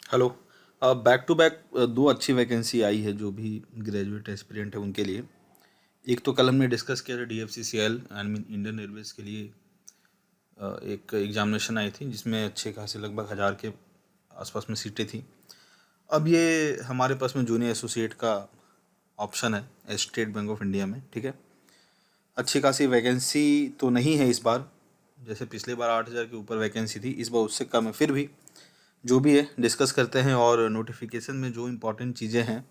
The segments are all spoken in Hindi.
हेलो। बैक टू बैक दो अच्छी वैकेंसी आई है जो भी ग्रेजुएट एस्पिरेंट है उनके लिए। एक तो कल हमने डिस्कस किया था DFCCL I mean Indian Railways के लिए एक एग्जामिनेशन आई थी जिसमें अच्छे खासे लगभग 1000 के आसपास में सीटें थी। अब ये हमारे पास में जूनियर एसोसिएट का ऑप्शन है स्टेट बैंक ऑफ इंडिया में। ठीक है, अच्छी खासी वैकेंसी तो नहीं है इस बार, जैसे पिछले बार 8000 के ऊपर वैकेंसी थी, इस बार उससे कम है। फिर भी जो भी है डिस्कस करते हैं और नोटिफिकेशन में जो इम्पोर्टेंट चीज़ें हैं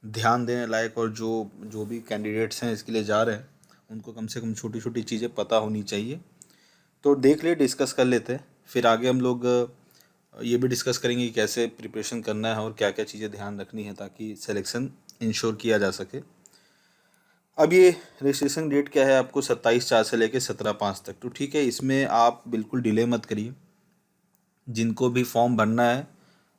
ध्यान देने लायक, और जो जो भी कैंडिडेट्स हैं इसके लिए जा रहे हैं उनको कम से कम छोटी छोटी चीज़ें पता होनी चाहिए। तो देख ले, डिस्कस कर लेते हैं, फिर आगे हम लोग ये भी डिस्कस करेंगे कि कैसे प्रिपरेशन करना है और क्या क्या चीज़ें ध्यान रखनी है ताकि सिलेक्शन इंश्योर किया जा सके। अब ये रजिस्ट्रेशन डेट क्या है आपको 27/4 से लेकर 17/5 तक। तो ठीक है, इसमें आप बिल्कुल डिले मत करिए। जिनको भी फॉर्म भरना है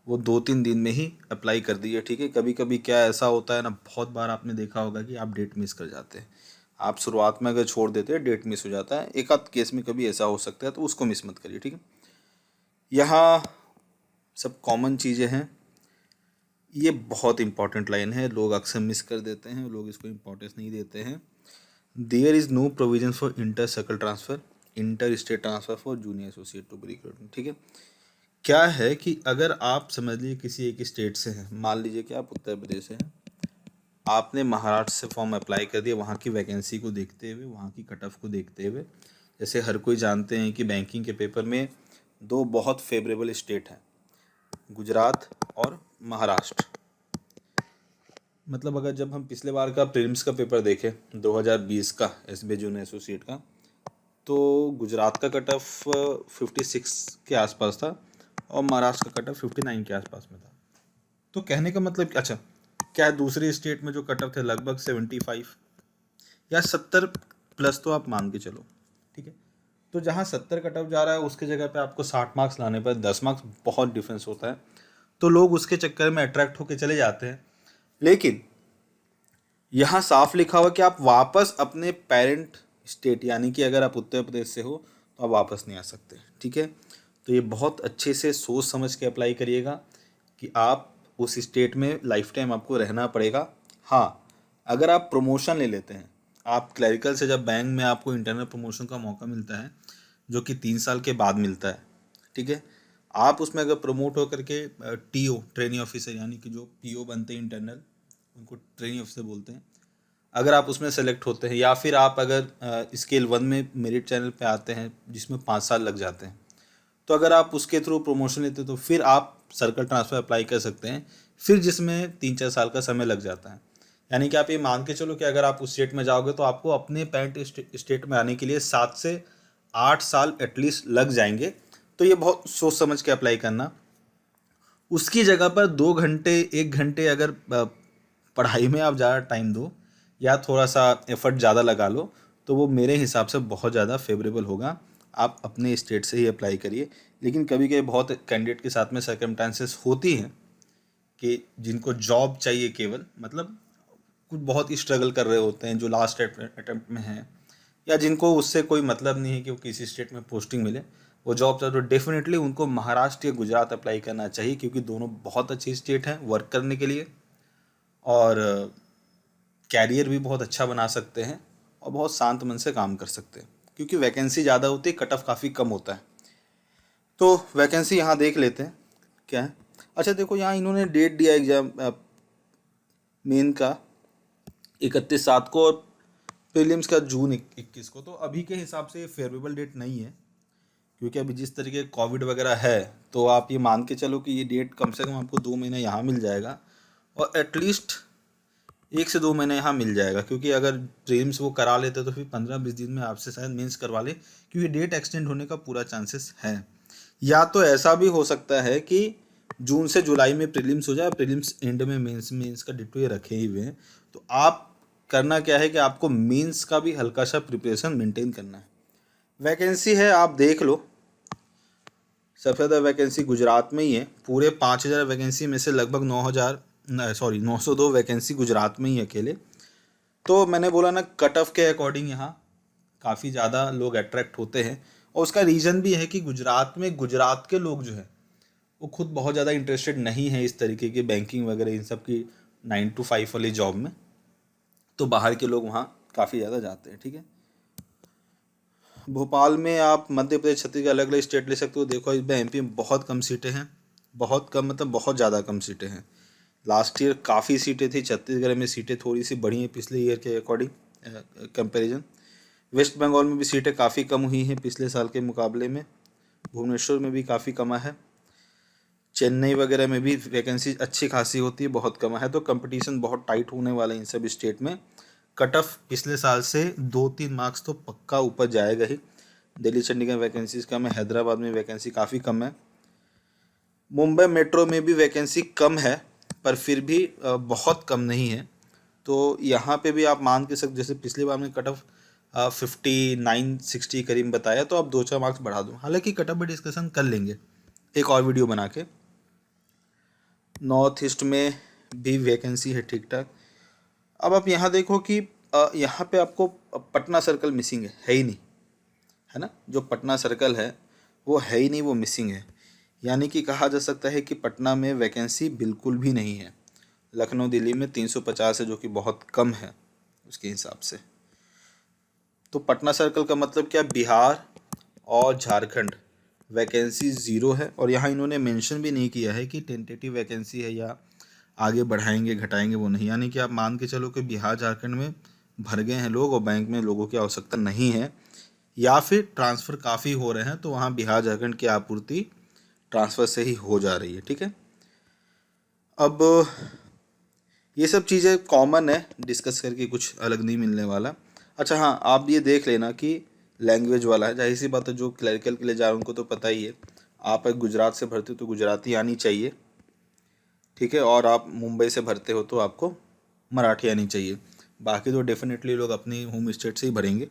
वो 2-3 दिन में ही अप्लाई कर दीजिए। ठीक है, कभी कभी क्या ऐसा होता है ना, बहुत बार आपने देखा होगा कि आप डेट मिस कर जाते हैं। आप शुरुआत में अगर छोड़ देते हैं डेट मिस हो जाता है, एक आध केस में कभी ऐसा हो सकता है, तो उसको मिस मत करिए। ठीक है, यहाँ सब कॉमन चीज़ें हैं। ये बहुत इंपॉर्टेंट लाइन है, लोग अक्सर मिस कर देते हैं, लोग इसको इम्पोर्टेंस नहीं देते हैं। There is no provision for inter circle transfer, inter state transfer for junior associate to be recruitment. ठीक है, क्या है कि अगर आप समझ लीजिए किसी एक स्टेट से हैं, मान लीजिए कि आप उत्तर प्रदेश से हैं, आपने महाराष्ट्र से फॉर्म अप्लाई कर दिया, वहाँ की वैकेंसी को देखते हुए, वहाँ की कट ऑफ को देखते हुए। जैसे हर कोई जानते हैं कि बैंकिंग के पेपर में दो बहुत फेवरेबल स्टेट हैं, गुजरात और महाराष्ट्र। मतलब अगर जब हम पिछले बार का प्रीलिम्स का पेपर देखें 2020 का SBI जूनियर एसोसिएट का, तो गुजरात का कट ऑफ 56 के आसपास था और महाराष्ट्र का कट ऑफ 59 के आसपास में था। तो कहने का मतलब अच्छा, क्या दूसरी स्टेट में जो कट ऑफ थे लगभग 75 या 70 प्लस, तो आप मान के चलो। ठीक है, तो जहाँ 70 कट ऑफ जा रहा है उसके जगह पे आपको 60 मार्क्स लाने पर 10 मार्क्स बहुत डिफरेंस होता है, तो लोग उसके चक्कर में अट्रैक्ट होकर चले जाते हैं। लेकिन यहाँ साफ लिखा हुआ कि आप वापस अपने पेरेंट स्टेट, यानी कि अगर आप उत्तर प्रदेश से हो तो आप वापस नहीं आ सकते। ठीक है, तो ये बहुत अच्छे से सोच समझ के अप्लाई करिएगा कि आप उस स्टेट में लाइफ टाइम आपको रहना पड़ेगा। हाँ, अगर आप प्रमोशन ले लेते हैं, आप क्लरिकल से जब बैंक में आपको इंटरनल प्रमोशन का मौका मिलता है जो कि 3 साल के बाद मिलता है। ठीक है, आप उसमें अगर प्रमोट होकर के TO ट्रेनिंग ऑफिसर, यानी कि जो PO बनते हैं इंटरनल, उनको ट्रेनिंग ऑफिसर बोलते हैं, अगर आप उसमें सेलेक्ट होते हैं, या फिर आप अगर स्केल 1 में मेरिट चैनल पे आते हैं जिसमें 5 साल लग जाते हैं, तो अगर आप उसके थ्रू प्रमोशन लेते हैं तो फिर आप सर्कल ट्रांसफ़र अप्लाई कर सकते हैं, फिर जिसमें 3-4 साल का समय लग जाता है। यानी कि आप ये मान के चलो कि अगर आप उस स्टेट में जाओगे तो आपको अपने पेरेंट स्टेट में आने के लिए 7 से 8 साल एटलीस्ट लग जाएंगे। तो ये बहुत सोच समझ के अप्लाई करना। उसकी जगह पर 2 घंटे 1 घंटे अगर पढ़ाई में आप ज़्यादा टाइम दो या थोड़ा सा एफर्ट ज़्यादा लगा लो, तो वो मेरे हिसाब से बहुत ज़्यादा फेवरेबल होगा। आप अपने स्टेट से ही अप्लाई करिए। लेकिन कभी कभी बहुत कैंडिडेट के साथ में सर्कमस्टांसेस होती हैं कि जिनको जॉब चाहिए केवल, मतलब कुछ बहुत ही स्ट्रगल कर रहे होते हैं जो लास्ट अटेम्प्ट में हैं, या जिनको उससे कोई मतलब नहीं है कि वो किसी स्टेट में पोस्टिंग मिले, वो जॉब चाहिए, तो डेफिनेटली उनको महाराष्ट्र या गुजरात अप्लाई करना चाहिए, क्योंकि दोनों बहुत अच्छी स्टेट हैं वर्क करने के लिए, और कैरियर भी बहुत अच्छा बना सकते हैं और बहुत शांत मन से काम कर सकते हैं, क्योंकि वैकेंसी ज़्यादा होती है, कट ऑफ काफ़ी कम होता है। तो वैकेंसी यहाँ देख लेते हैं क्या है। अच्छा देखो, यहाँ इन्होंने डेट दिया एग्जाम मेन का 31/7 को और प्रीलिम्स का जून 21 को। तो अभी के हिसाब से ये फेवरेबल डेट नहीं है, क्योंकि अभी जिस तरीके कोविड वगैरह है, तो आप ये मान के चलो कि ये डेट कम से कम आपको 2 महीने यहाँ मिल जाएगा, और एटलीस्ट 1 से 2 महीने यहाँ मिल जाएगा, क्योंकि अगर प्रीलिम्स वो करा लेते तो फिर 15-20 दिन में आपसे शायद मेंस करवा ले, क्योंकि डेट एक्सटेंड होने का पूरा चांसेस है। या तो ऐसा भी हो सकता है कि जून से जुलाई में प्रीलिम्स हो जाए, प्रीलिम्स एंड में मेंस का डिट्टो ये रखे ही हुए हैं। तो आप करना क्या है कि आपको मेंस का भी हल्का सा प्रिपरेशन मेंटेन करना है। वैकेंसी है, आप देख लो, सबसे ज़्यादा वैकेंसी गुजरात में ही है। पूरे 5000 वैकेंसी में से लगभग 902 वैकेंसी गुजरात में ही अकेले। तो मैंने बोला ना, कट ऑफ के अकॉर्डिंग यहाँ काफ़ी ज़्यादा लोग अट्रैक्ट होते हैं, और उसका रीज़न भी है कि गुजरात में गुजरात के लोग जो है वो खुद बहुत ज़्यादा इंटरेस्टेड नहीं है इस तरीके की बैंकिंग वगैरह इन सब की 9 to 5 वाली जॉब में, तो बाहर के लोग वहाँ काफ़ी ज़्यादा जाते हैं। ठीक है, भोपाल में आप मध्य प्रदेश छत्तीसगढ़ अलग अलग स्टेट ले सकते हो। देखो इस बार एमपी में बहुत कम सीटें हैं, बहुत कम मतलब बहुत ज़्यादा कम सीटें हैं। लास्ट ईयर काफ़ी सीटें थी, छत्तीसगढ़ में सीटें थोड़ी सी बढ़ी हैं पिछले ईयर के अकॉर्डिंग कंपैरिजन। वेस्ट बंगाल में भी सीटें काफ़ी कम हुई हैं पिछले साल के मुकाबले में। भुवनेश्वर में भी काफ़ी कमा है। चेन्नई वगैरह में भी वैकेंसी अच्छी खासी होती है, बहुत कम है। तो कंपटीशन बहुत टाइट होने वाला है इन सब स्टेट में। कट ऑफ पिछले साल से 2-3 मार्क्स तो पक्का ऊपर जाएगा ही। दिल्ली चंडीगढ़ वैकेंसीज कम है, हैदराबाद में वैकेंसी काफ़ी कम है, मुंबई मेट्रो में भी वैकेंसी कम है, पर फिर भी बहुत कम नहीं है। तो यहाँ पे भी आप मान के सकते, जैसे पिछली बार में कट ऑफ 59-60 करीब बताया, तो आप 2-4 मार्क्स बढ़ा दो। हालांकि कट ऑफ पे डिस्कशन कर लेंगे एक और वीडियो बना के। नॉर्थ ईस्ट में भी वैकेंसी है ठीक ठाक। अब आप यहाँ देखो कि यहाँ पे आपको पटना सर्कल मिसिंग है ही नहीं, है ना। जो पटना सर्कल है वो है ही नहीं, वो मिसिंग है। यानी कि कहा जा सकता है कि पटना में वैकेंसी बिल्कुल भी नहीं है। लखनऊ दिल्ली में 350 है, जो कि बहुत कम है उसके हिसाब से। तो पटना सर्कल का मतलब क्या, बिहार और झारखंड वैकेंसी ज़ीरो है। और यहाँ इन्होंने मेंशन भी नहीं किया है कि टेंटेटिव वैकेंसी है या आगे बढ़ाएंगे घटाएंगे, वो नहीं। यानी कि आप मान के चलो कि बिहार झारखंड में भर गए हैं लोग और बैंक में लोगों की आवश्यकता नहीं है, या फिर ट्रांसफ़र काफ़ी हो रहे हैं, तो वहाँ बिहार झारखंड की आपूर्ति ट्रांसफ़र से ही हो जा रही है। ठीक है, अब ये सब चीज़ें कॉमन है, डिस्कस करके कुछ अलग नहीं मिलने वाला। अच्छा हाँ, आप ये देख लेना कि लैंग्वेज वाला है, जाहिर सी बात है, जो क्लरिकल के लिए जा रहे हैं उनको तो पता ही है। आप अगर गुजरात से भरते हो तो गुजराती आनी चाहिए, ठीक है, और आप मुंबई से भरते हो तो आपको मराठी आनी चाहिए। बाकी तो डेफिनेटली लोग अपनी होम स्टेट से ही भरेंगे।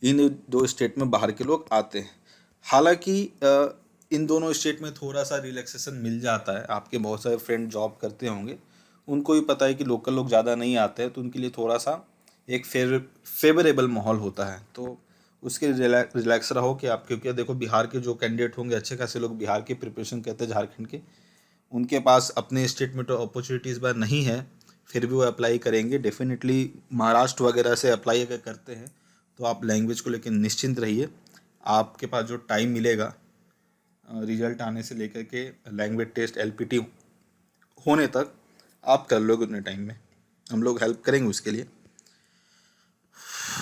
इन दो स्टेट में बाहर के लोग आते हैं। हालांकि इन दोनों स्टेट में थोड़ा सा रिलैक्सेशन मिल जाता है। आपके बहुत सारे फ्रेंड जॉब करते होंगे, उनको भी पता है कि लोकल लोग ज़्यादा नहीं आते हैं, तो उनके लिए थोड़ा सा एक फेवरेबल माहौल होता है। तो उसके रिलैक्स रहो कि आप, क्योंकि देखो बिहार के जो कैंडिडेट होंगे, अच्छे खासे लोग बिहार की प्रिपरेशन करते हैं झारखंड के, उनके पास अपने स्टेट में तो अपॉर्चुनिटीज़ बार नहीं है, फिर भी वो अप्लाई करेंगे डेफिनेटली। महाराष्ट्र वगैरह से अप्लाई अगर करते हैं तो आप लैंग्वेज को लेकर निश्चिंत रहिए। आपके पास जो टाइम मिलेगा रिजल्ट आने से लेकर के लैंग्वेज टेस्ट एलपीटी होने तक, आप कर लोगे उतने टाइम में। हम लोग हेल्प करेंगे उसके लिए।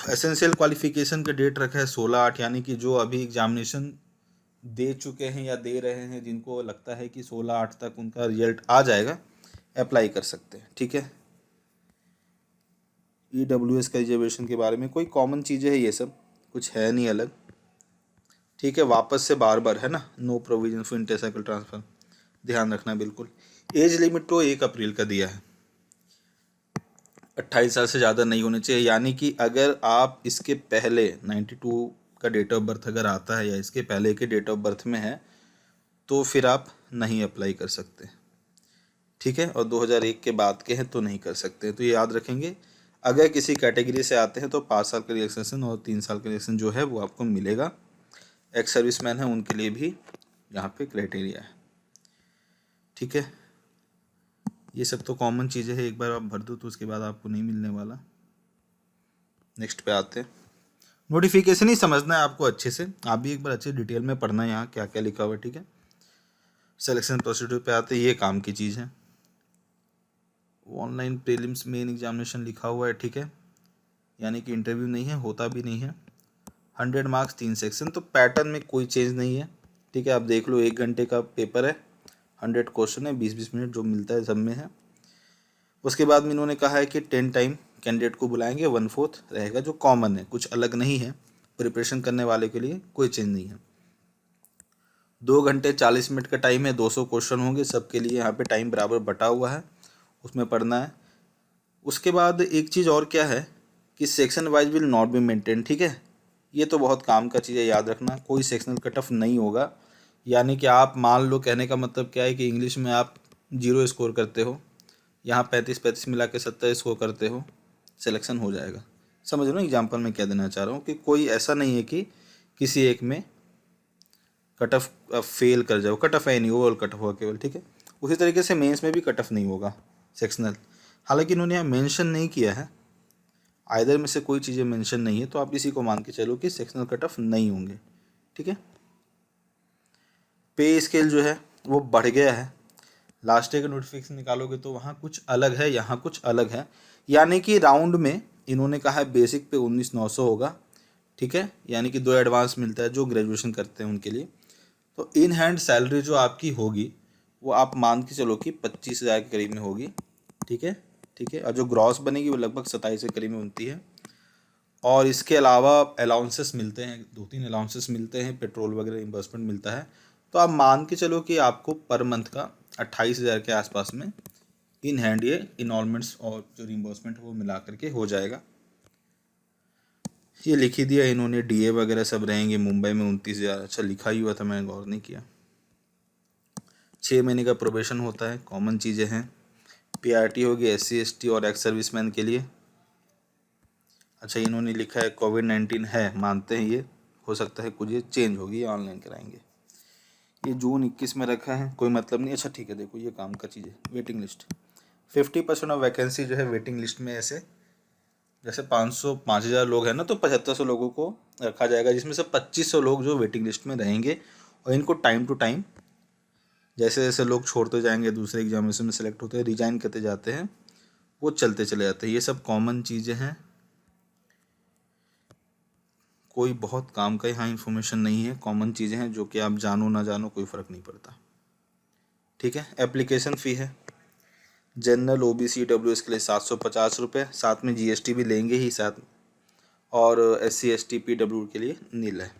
एसेंशियल क्वालिफिकेशन का डेट रखा है 16/8, यानी कि जो अभी एग्जामिनेशन दे चुके हैं या दे रहे हैं, जिनको लगता है कि 16/8 तक उनका रिजल्ट आ जाएगा, अप्लाई कर सकते हैं। ठीक है, EWS का रिजर्वेशन के बारे में कोई कॉमन चीज़ें हैं, ये सब कुछ है नहीं अलग। ठीक है, वापस से बार बार है ना, नो प्रोविजन फॉर इंटरसाइकिल ट्रांसफ़र, ध्यान रखना बिल्कुल। एज लिमिट तो 1 अप्रैल का दिया है, 28 साल से ज़्यादा नहीं होने चाहिए। यानी कि अगर आप इसके पहले 92 का डेट ऑफ बर्थ अगर आता है या इसके पहले के डेट ऑफ बर्थ में है, तो फिर आप नहीं अप्लाई कर सकते। ठीक है, और 2001 के बाद के हैं तो नहीं कर सकते। तो ये याद रखेंगे। अगर किसी कैटेगरी से आते हैं तो 5 साल का रिलैक्सेशन और 3 साल का रिलैक्सेशन जो है वो आपको मिलेगा। एक्स सर्विसमैन है उनके लिए भी यहाँ पे क्राइटेरिया है। ठीक है, ये सब तो कॉमन चीज़ें हैं, एक बार आप भर दो तो उसके बाद आपको नहीं मिलने वाला। नेक्स्ट पे आते हैं। नोटिफिकेशन ही समझना है आपको अच्छे से, आप भी एक बार अच्छे डिटेल में पढ़ना है यहाँ क्या क्या लिखा हुआ है। ठीक है, सिलेक्शन प्रोसीड्यूर पे आते हैं, ये काम की चीज़ है। ऑनलाइन प्रीलिम्स मेन एग्जामिनेशन लिखा हुआ है। ठीक है, यानी कि इंटरव्यू नहीं है, होता भी नहीं है। 100 मार्क्स 3 सेक्शन, तो पैटर्न में कोई चेंज नहीं है। ठीक है, आप देख लो, 1 घंटे का पेपर है, 100 क्वेश्चन है, 20-20 मिनट जो मिलता है सब में है। उसके बाद में इन्होंने कहा है कि 10 टाइम कैंडिडेट को बुलाएंगे, 1/4 रहेगा, जो कॉमन है, कुछ अलग नहीं है। प्रिपरेशन करने वाले के लिए कोई चेंज नहीं है। 2 घंटे 40 मिनट का टाइम है, 200 क्वेश्चन होंगे सबके लिए, यहाँ पे टाइम बराबर बटा हुआ है, उसमें पढ़ना है। उसके बाद एक चीज़ और क्या है कि section wise will not be maintain. ठीक है, ये तो बहुत काम का चीज़ है, याद रखना, कोई सेक्शनल कट ऑफ नहीं होगा। यानी कि आप मान लो, कहने का मतलब क्या है कि इंग्लिश में आप 0 स्कोर करते हो, यहाँ 35-35 मिला के 70 स्कोर करते हो, सिलेक्शन हो जाएगा। समझ लो एग्जाम्पल में क्या देना चाह रहा हूँ, कि कोई ऐसा नहीं है कि किसी एक में कट ऑफ फेल कर जाओ, कट ऑफ है नहीं, ओवरऑल कट ऑफ होगा केवल, ठीक है। उसी तरीके से मेंस में भी कट ऑफ नहीं होगा सेक्शनल, हालांकि इन्होंने यहाँ मेंशन नहीं किया है, आइदर में से कोई चीज़ें मेंशन नहीं है, तो आप इसी को मान के चलो कि सेक्शनल कट ऑफ नहीं होंगे, ठीक है। पे स्केल जो है वो बढ़ गया है, लास्ट ईयर का नोटिफिकेशन निकालोगे तो वहाँ कुछ अलग है, यहाँ कुछ अलग है, यानी कि राउंड में इन्होंने कहा है बेसिक पे 19,900 होगा, ठीक है, यानी कि 2 एडवांस मिलता है जो ग्रेजुएशन करते हैं उनके लिए। तो इन हैंड सैलरी जो आपकी होगी वो आप मान के चलो कि 25,000 के करीब में होगी, ठीक है, ठीक है। और जो ग्रॉस बनेगी वो लगभग 27 के करीब में बनती है। और इसके अलावा अलाउंसेस मिलते हैं, 2-3 अलाउंसेस मिलते हैं, पेट्रोल वगैरह रिम्बर्समेंट मिलता है। तो आप मान के चलो कि आपको पर मंथ का 28,000 के आसपास में इन हैंड ये इनॉलमेंट्स और जो रिम्बर्समेंट है वो मिला करके हो जाएगा। ये लिख ही दिया इन्होंने, डीए वगैरह सब रहेंगे। मुंबई में 29,000, अच्छा लिखा ही हुआ था, मैंने गौर नहीं किया। 6 महीने का प्रोबेशन होता है, कॉमन चीज़ें हैं। पीआरटी होगी SC ST और एक्स सर्विसमैन के लिए। अच्छा इन्होंने लिखा है कोविड-19 है, मानते हैं, ये हो सकता है कुछ ये चेंज होगी, ये ऑनलाइन कराएंगे। ये जून 21 में रखा है, कोई मतलब नहीं। अच्छा ठीक है, देखो ये काम का चीज़ है। वेटिंग लिस्ट 50% ऑफ वैकेंसी जो है वेटिंग लिस्ट में, ऐसे जैसे 5,000 लोग हैं ना, तो 7,500 लोगों को रखा जाएगा, जिसमें से 2,500 लोग जो वेटिंग लिस्ट में रहेंगे। और इनको टाइम टू टाइम जैसे जैसे लोग छोड़ते जाएंगे, दूसरे एग्जामिनेशन में सेलेक्ट होते हैं, रिजाइन करते जाते हैं, वो चलते चले जाते हैं। ये सब कॉमन चीज़ें हैं, कोई बहुत काम का यहाँ इन्फॉर्मेशन नहीं है, कॉमन चीज़ें हैं जो कि आप जानो ना जानो कोई फ़र्क नहीं पड़ता, ठीक है। एप्लीकेशन फ़ी है जनरल OBC EWS के लिए 750 रुपये, साथ में GST भी लेंगे ही साथ, और SC ST PW के लिए नील है,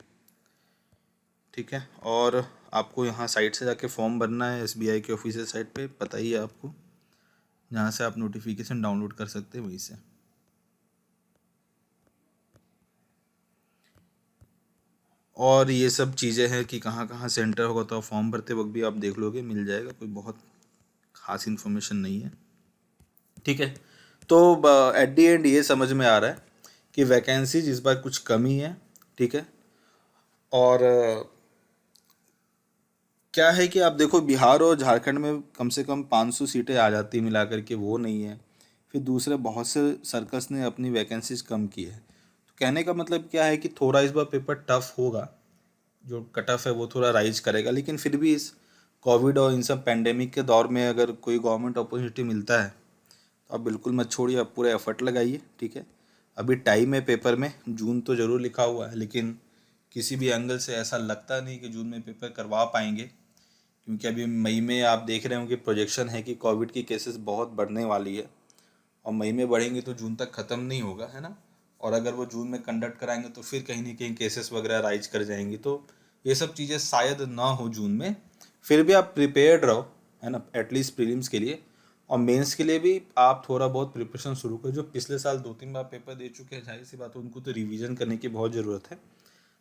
ठीक है। और आपको यहाँ साइट से जाके फॉर्म भरना है, SBI के ऑफिशियल साइट पे, पता ही है आपको, जहाँ से आप नोटिफिकेशन डाउनलोड कर सकते हैं वहीं से। और ये सब चीज़ें हैं कि कहाँ कहाँ सेंटर होगा, तो फॉर्म भरते वक्त भी आप देख लोगे, मिल जाएगा, कोई बहुत खास इन्फॉर्मेशन नहीं है, ठीक है। तो एट दी एंड ये समझ में आ रहा है कि वैकेंसीज इस बार कुछ कमी है, ठीक है। और क्या है कि आप देखो बिहार और झारखंड में कम से कम 500 सीटें आ जाती मिला करके, वो नहीं है। फिर दूसरे बहुत से सर्कल्स ने अपनी वैकेंसीज कम की है। तो कहने का मतलब क्या है कि थोड़ा इस बार पेपर टफ होगा, जो कट ऑफ है वो थोड़ा राइज करेगा, लेकिन फिर भी इस कोविड और इन सब पैंडेमिक के दौर में अगर कोई गवर्नमेंट अपॉर्चुनिटी मिलता है तो आप बिल्कुल मत छोड़िए, आप पूरा एफर्ट लगाइए, ठीक है। अभी टाइम है पेपर में, जून तो ज़रूर लिखा हुआ है, लेकिन किसी भी एंगल से ऐसा लगता नहीं कि जून में पेपर करवा पाएंगे, क्योंकि अभी मई में आप देख रहे हो कि प्रोजेक्शन है कि कोविड की केसेस बहुत बढ़ने वाली है, और मई में बढ़ेंगे तो जून तक ख़त्म नहीं होगा, है ना। और अगर वो जून में कंडक्ट कराएंगे तो फिर कहीं ना कहीं केसेस वगैरह राइज कर जाएंगी, तो ये सब चीज़ें शायद ना हो जून में। फिर भी आप प्रिपेयर्ड रहो, है ना, एटलीस्ट प्रीलिम्स के लिए। और मेंस के लिए भी आप थोड़ा बहुत प्रिपरेशन शुरू करो। जो पिछले साल 2-3 बार पेपर दे चुके हैं, जाहिर सी बात है उनको तो रिवीजन करने की बहुत ज़रूरत है।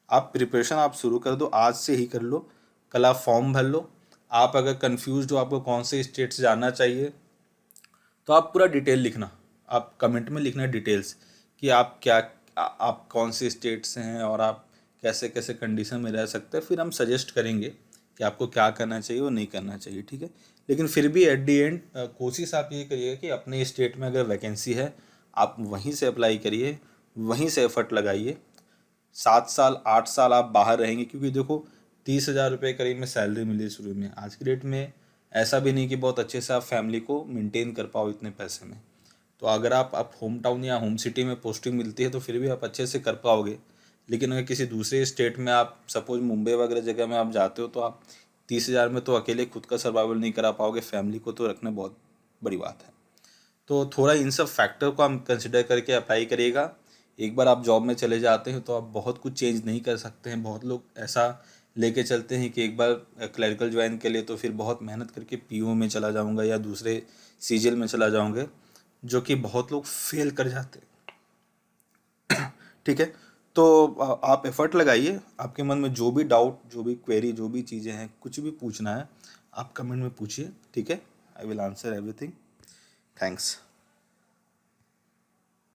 आप प्रिपरेशन आप शुरू कर दो, आज से ही कर लो, कल आप फॉर्म भर लो। आप अगर कंफ्यूज हो आपको कौन से स्टेट से जाना चाहिए, तो आप पूरा डिटेल लिखना, आप कमेंट में लिखना डिटेल्स कि आप क्या, आप कौन से स्टेट से हैं और आप कैसे कैसे कंडीशन में रह सकते हैं। फिर हम सजेस्ट करेंगे कि आपको क्या करना चाहिए और नहीं करना चाहिए, ठीक है। लेकिन फिर भी एट दी एंड कोशिश आप ये करिएगा कि अपने स्टेट में अगर वैकेंसी है आप वहीं से अप्लाई करिए, वहीं से एफर्ट लगाइए। 7 साल 8 साल आप बाहर रहेंगे, क्योंकि देखो 30,000 रुपये करीब में सैलरी मिली शुरू में, आज की डेट में ऐसा भी नहीं कि बहुत अच्छे से आप फैमिली को मेंटेन कर पाओ इतने पैसे में। तो अगर आप होम टाउन या होम सिटी में पोस्टिंग मिलती है तो फिर भी आप अच्छे से कर पाओगे। लेकिन अगर किसी दूसरे स्टेट में आप सपोज मुंबई वगैरह जगह में आप जाते हो, तो आप 30,000 में तो अकेले खुद का सर्वाइवल नहीं करा पाओगे, फैमिली को तो रखना बहुत बड़ी बात है। तो थोड़ा इन सब फैक्टर को हम कंसिडर करके अप्लाई करिएगा। एक बार आप जॉब में चले जाते हैं तो आप बहुत कुछ चेंज नहीं कर सकते हैं। बहुत लोग ऐसा लेके चलते हैं कि एक बार क्लरिकल ज्वाइन के लिए तो फिर बहुत मेहनत करके पीओ में चला जाऊंगा या दूसरे सीजीएल में चला जाऊंगा, जो कि बहुत लोग फेल कर जाते हैं, ठीक है। तो आप एफर्ट लगाइए, आपके मन में जो भी डाउट, जो भी क्वेरी, जो भी चीज़ें हैं, कुछ भी पूछना है आप कमेंट में पूछिए, ठीक है। I will answer everything. Thanks.